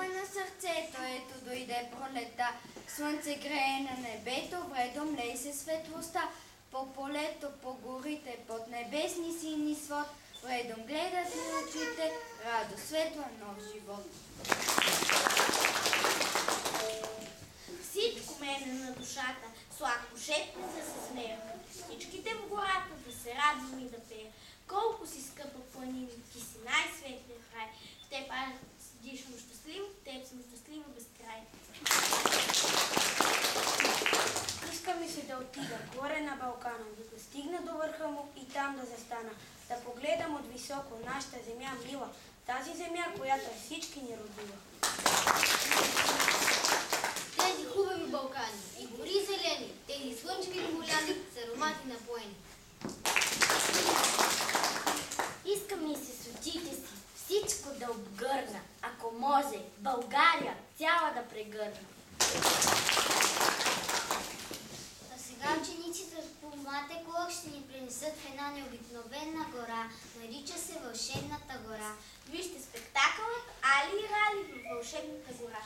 е на сърцето, ето дойде пролета. Слънце грее на небето, вредом лей се светлостта. По полето, по горите, под небесни сини свод, вредом гледат ми очите, радост, светла, нов живот. Всичко мене на душата, сладко шепне да се смея. Всичките в гората да се радвам и да пея. Колко си скъпа планина, ти си най-светлият край. В теб аз дишам щастливо, в теб съм щастлива без край. Иска ми се да отида горе на Балкана, да достигна до върха му и там да застана, да погледам от високо нашата земя мила, тази земя, която всички ни родила. Тези хубави Балкани и гори зелени, тези слънчеви поляни с аромати напоени. Иска ми се с очите си всичко да обгърна, ако може, България цяла да прегърна. А сега учениците от Млад еколог ще ни принесат в една необикновена гора. Нарича се Вълшебната гора. Вижте спектакълът Али и Рали в Вълшебната гора.